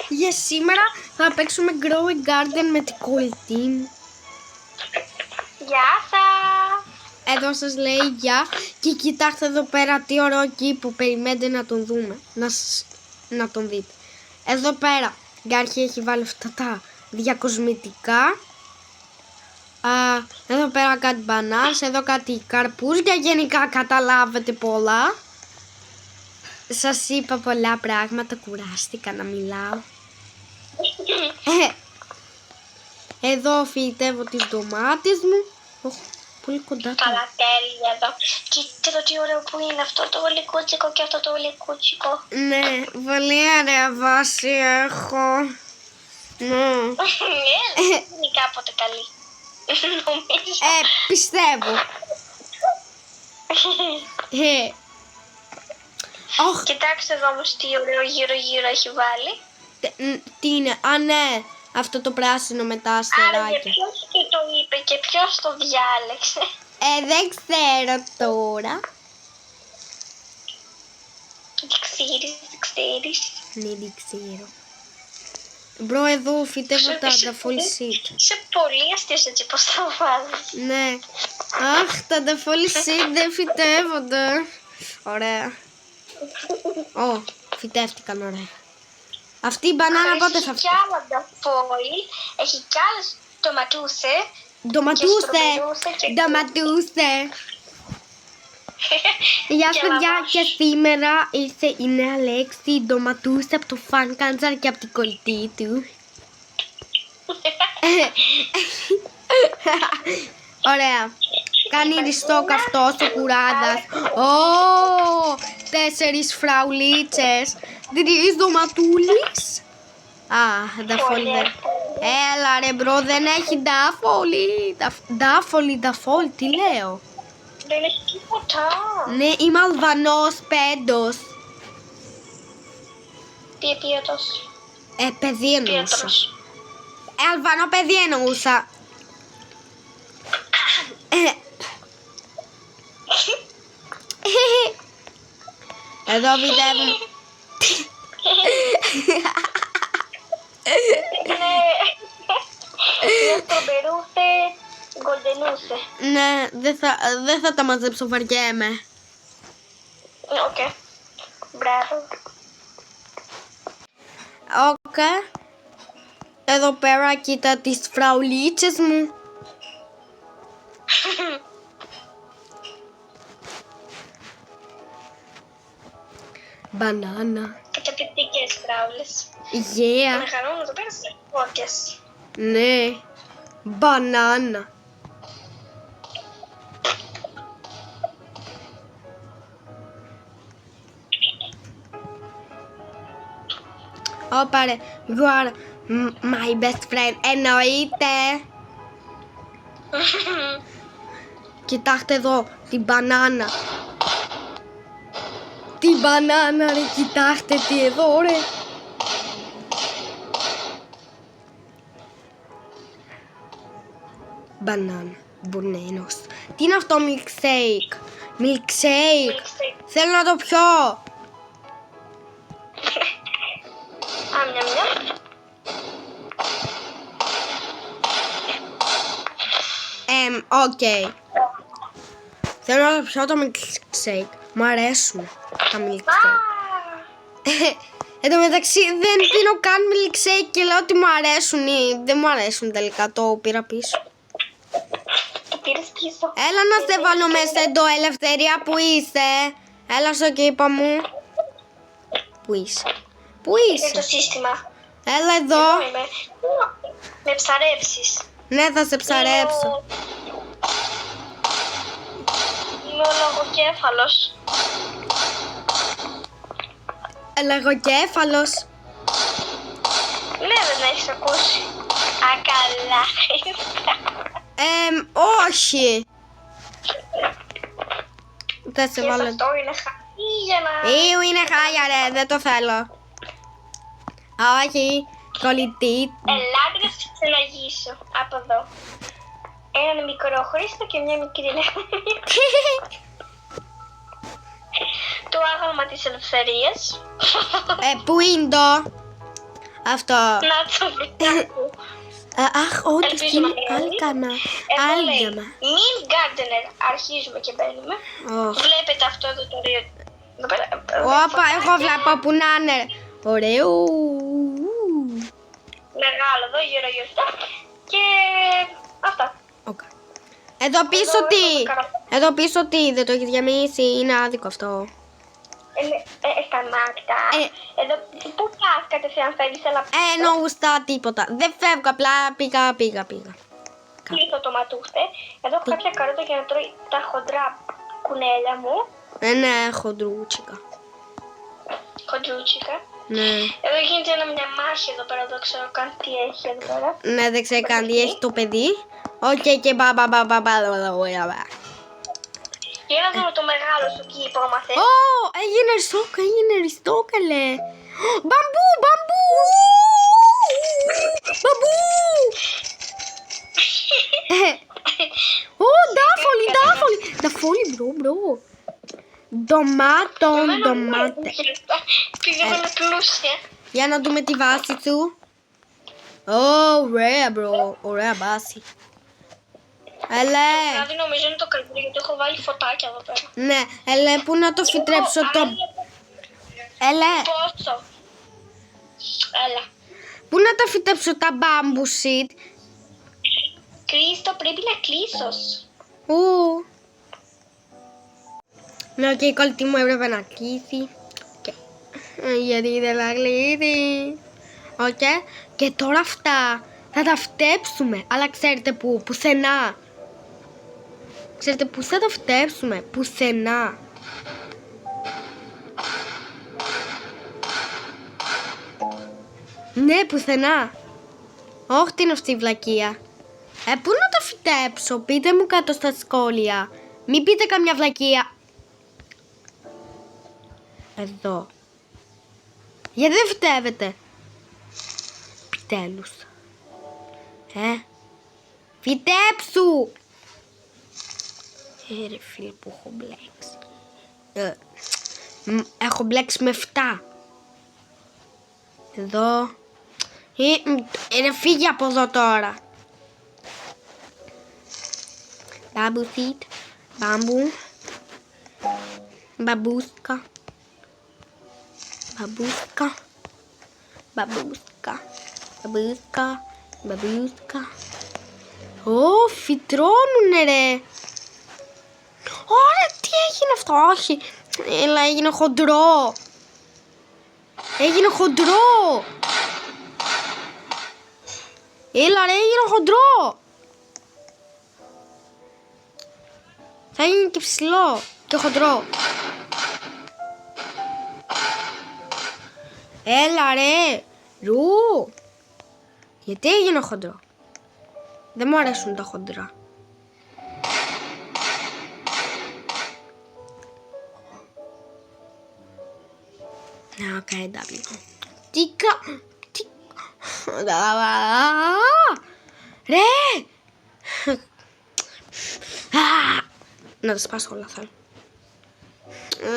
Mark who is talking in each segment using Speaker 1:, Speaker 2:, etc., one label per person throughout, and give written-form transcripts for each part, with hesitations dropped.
Speaker 1: Για σήμερα θα παίξουμε Grow a Garden με την κολλητή μου.
Speaker 2: Γεια σας.
Speaker 1: Εδώ σας λέει γεια. Και κοιτάξτε εδώ πέρα τι ωραίο κήπο. Περιμένετε να τον δούμε. Να τον δείτε. Εδώ πέρα Γκάρχη έχει βάλει αυτά τα διακοσμητικά. Εδώ πέρα κάτι μπανάνες. Εδώ κάτι καρπούζια. Γενικά καταλάβετε πολλά. Σας είπα πολλά πράγματα. Κουράστηκα να μιλάω. Εδώ φυτεύω τις ντομάτες μου. Πολύ κοντά.
Speaker 2: Καλά, τέλεια εδώ. Κοίτα τι ωραίο που είναι αυτό το λικούτσικο και αυτό το λικούτσικο.
Speaker 1: Ναι, πολύ ωραία βάση έχω. Ναι.
Speaker 2: Είναι κάποτε καλή. Νομίζω.
Speaker 1: Πιστεύω.
Speaker 2: Κοιτάξτε εδώ όμως τι ωραίο γύρω-γύρω έχει βάλει.
Speaker 1: Τι είναι, ναι, αυτό το πράσινο με τα
Speaker 2: Άρα
Speaker 1: αστεράκια.
Speaker 2: ποιος και το είπε και ποιος το διάλεξε.
Speaker 1: Δεν ξέρω τώρα.
Speaker 2: Δεν ξέρεις.
Speaker 1: Ναι, δεν ξέρω. Μπρο, εδώ φυτεύω τα ανταφόλ seed.
Speaker 2: Είσαι πολύ αστείος έτσι πως θα βάζεις.
Speaker 1: Ναι. Αχ, τα ανταφόλ seed δεν φυτεύονται. Ωραία. Φυτεύτηκαν ωραία. Αυτή η μπανάνα πότε θα
Speaker 2: Έχει κι άλλα ανταφόλ, έχει κι άλλες ντοματούσε.
Speaker 1: Ντοματούσε. Γεια σας παιδιά, και σήμερα ήρθε η νέα λέξη, η ντοματούσε από το Fun Cancer και από την κολλητή του. Ωραία. Κάνει ριστόκ αυτό ο κουράδας. 4 φραουλίτσες. 3 ντοματούλες. Νταφόλι. Έλα ρε μπρο, δεν έχει ντάφολι. Τι λέω.
Speaker 2: Δεν έχει τίποτα.
Speaker 1: Ναι, είμαι Αλβανός πέντος.
Speaker 2: Τι επίατος.
Speaker 1: Παιδί εννοούσα. Αλβανό παιδί εννοούσα. Εδώ βιτεύουμε.
Speaker 2: Είναι στρομπερούσε, γκολντενούσε.
Speaker 1: Ναι, δεν θα τα μαζέψω, βαριέμαι.
Speaker 2: Οκ. Μπράβο.
Speaker 1: Οκ. Εδώ πέρα κοίτα τις φραουλίτσες μου. Μπανάνα.
Speaker 2: Καταπληκτικές φράουλες.
Speaker 1: Yeah.
Speaker 2: Με χαρούν εδώ πέρα στις φώκες.
Speaker 1: Ναι. Μπανάνα. Όπα ρε. You are my best friend. Εννοείται. Κοιτάξτε εδώ την μπανάνα. Την μπανάνα ρε, κοιτάξτε τι εδώ ρε. Μπανάνα, μπονένος. Τι είναι αυτό milkshake. Milkshake. Θέλω να το πιω. Οκ. Θέλω να το πιω το milkshake. Μ' αρέσουν τα milkshake. Εν τω μεταξύ δεν πίνω καν milkshake και λέω ότι μου αρέσουν ή δεν μου αρέσουν τελικά. Το πήρα πίσω.
Speaker 2: Το πήρες πίσω.
Speaker 1: Έλα να σε βάλω μέσα εδώ, Ελευθερία, που είσαι. Έλα στο κήπο μου. Πού είσαι. Πού
Speaker 2: Είναι
Speaker 1: είσαι.
Speaker 2: το σύστημα.
Speaker 1: Έλα εδώ.
Speaker 2: Με ψαρέψεις.
Speaker 1: Ναι, θα σε ψαρέψω.
Speaker 2: Είμαι ο λογοκέφαλος.
Speaker 1: Λογοκέφαλος.
Speaker 2: Ναι, δεν έχεις ακούσει. Καλά.
Speaker 1: Όχι. Δεν σε
Speaker 2: Και
Speaker 1: βάλω.
Speaker 2: αυτό είναι χαγίγενα.
Speaker 1: Είναι χάλια ρε, δεν το θέλω. Όχι, κολλητή.
Speaker 2: Ελάτε να σας ξεναγήσω. Από εδώ. Έναν μικρό Χρήστο και μια μικρή Ελευθερία. Το άγαλμα της ελευθερίας.
Speaker 1: Πού είναι το. Αυτό.
Speaker 2: Να το βρω.
Speaker 1: Αχ, ό,τι
Speaker 2: Ελπίζω
Speaker 1: σκηνή
Speaker 2: να μην
Speaker 1: άλκανα.
Speaker 2: Εδώ λέει,
Speaker 1: Άλγαμα.
Speaker 2: Mint Gardener. Αρχίζουμε και μπαίνουμε. Βλέπετε αυτό εδώ το ρίο. Εδώ πέρα.
Speaker 1: Όπα, εγώ βλέπω που να είναι. Ωραίο.
Speaker 2: Μεγάλο εδώ, γύρω γύρω. Και αυτά.
Speaker 1: Okay. Εδώ πίσω
Speaker 2: Εδώ
Speaker 1: τι.
Speaker 2: έχουμε καραφλό.
Speaker 1: Εδώ πίσω τι. Δεν το έχεις γεμίσει. Είναι άδικο αυτό.
Speaker 2: Σταμάτα. Εδώ, πού πας κατευθείαν θέλεις, έλα πίσω.
Speaker 1: Εννοούσα τίποτα. Δεν φεύγω, απλά πήγα.
Speaker 2: Κλείσω το ματούχτε. Εδώ έχω κάποια καρότα για να τρώει τα χοντρά κουνέλια μου.
Speaker 1: Ναι, χοντρούτσικα.
Speaker 2: Χοντρούτσικα.
Speaker 1: Ναι.
Speaker 2: Εδώ γίνεται μια μάχη εδώ πέρα, δεν ξέρω καν τι έχει εδώ πέρα.
Speaker 1: Ναι, δεν ξέρω καν τι έχει το παιδί. Οκ, και
Speaker 2: Για να δούμε το μεγάλο σου κήπο, άμα θες.
Speaker 1: Ω, έγινε ριστό, καλέ. Μπαμπού. Ω, ντάφολη, μπρο. Ντομάτε.
Speaker 2: Πήγαμε πλούσια.
Speaker 1: Για να δούμε τη βάση του. Ω, ωραία, μπρο. Ωραία βάση. Ελέ.
Speaker 2: Δηλαδή νομίζω είναι το καλύτερο γιατί έχω βάλει φωτάκια εδώ πέρα.
Speaker 1: Ναι, ελέ, πού να το φυτρέψω το... Ελέ,
Speaker 2: Πόσο. Έλα.
Speaker 1: πού να τα φυτρέψω τα bamboo seed.
Speaker 2: Κρίστο, πρέπει να κλείσως.
Speaker 1: Ου. Ναι, και η κολλητή μου έπρεπε να κλείσει. Γιατί δεν θα κλείσει. Οκ. Και τώρα αυτά θα τα φτέψουμε. Αλλά ξέρετε πού, πουθενά. Ξέρετε πού θα τα φτέψουμε, πουθενά. Ναι, πουθενά. Όχι, τι είναι αυτή η βλακεία. Πού να τα φυτέψω, πείτε μου κάτω στα σχόλια. Μην πείτε καμιά βλακεία. Εδώ. Γιατί δεν φυτεύετε. Επιτέλους. Φυτέψου. Ρε φίλε που έχω μπλέξει. Έχω μπλέξει με 7. Εδώ. Ρε φύγε από εδώ τώρα. Bamboo seed. Bamboo. Μπαμπούσκα. Ω, φυτρώνουνε ρε. Ωραία, τι έγινε αυτό, όχι. Έλα, έγινε χοντρό. Έλα ρε, έγινε χοντρό. Θα γίνει και ψηλό και χοντρό. Έλα ρε, Ρου. Γιατί έγινε χοντρό. Δεν μου αρέσουν τα χοντρά. Οκ, εντάξει. Ρε. Να τα σπάσω όλα θέλω.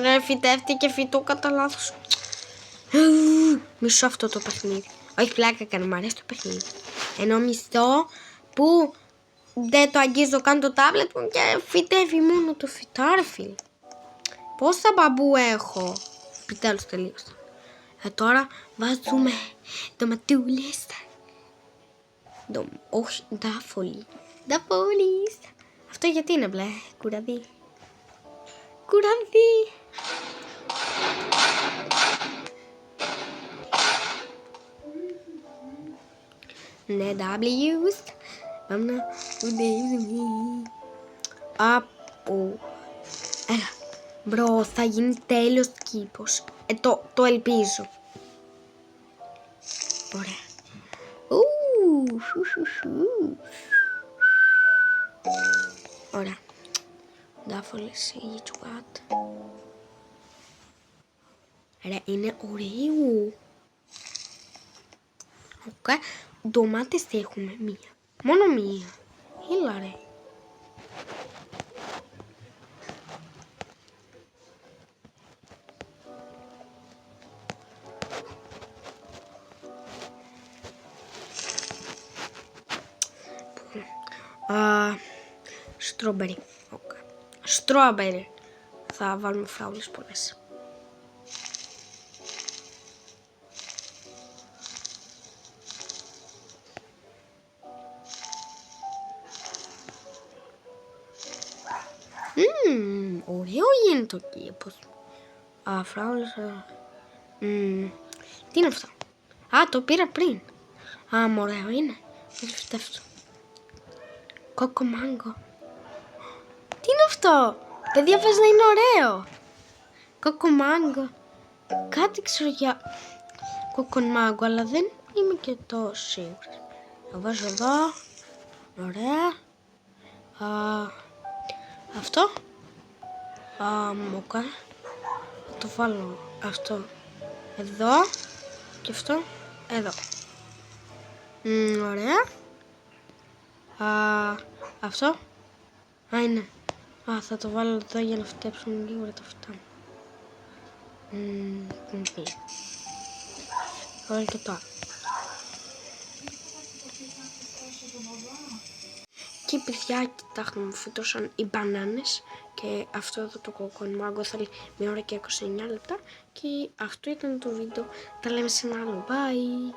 Speaker 1: Ρε, φυτεύτηκε φυτό κατά λάθος. Μισώ αυτό το παιχνίδι. Όχι, πλάκα έκανε, μου αρέσει το παιχνίδι. Ενώ μισώ που δεν το αγγίζω καν το τάμπλετ μου και φυτεύει μόνο το φυτάρφιλ. Πόσα μπαμπού έχω. Επιτέλους τελείωσα. Τώρα βάζουμε ντοματούλες. Όχι, ντάφολη. Αυτό γιατί είναι μπλε, κουραδί. Ναι, W's. Πάμε να από. Έλα. Μπρο, θα γίνει τέλειος κήπος. Το ελπίζω. Ωραία. Ωραία. Ντάφολες ή τσουκάτ. Ρε, είναι ωραίο. Οκ. Ντομάτες έχουμε μία. Μόνο μία. Έλα ρε. Strawberry. Okay. Strawberry. Θα βάλουμε φράουλες πολλές. Ωραίο γίνεται το κήπος. Φράουλες. Τι είναι αυτό? Το πήρα πριν. Ωραίο είναι. Αυτό. Κόκο μάγκο. Τι είναι αυτό? Παιδιά, πες να είναι ωραίο. Κόκο μάγκο. Κάτι ξέρω για κόκο μάγκο, αλλά δεν είμαι και τόσο σίγουρη. Θα βάζω εδώ. Ωραία. Αυτό. Μόκα. Θα το βάλω αυτό εδώ. Και αυτό εδώ. Ωραία. Αυτό. Είναι. Θα το βάλω εδώ για να φτέψουν λίγο τα φυτά. Θα βάλω και το άλλο. Και παιδιά, κοιτάξτε, μου φυτώσαν οι μπανάνες και αυτό εδώ το κοκκονμάγκο θέλει 1 ώρα και 29 λεπτά και αυτό ήταν το βίντεο. Τα λέμε σε ένα άλλο. Bye!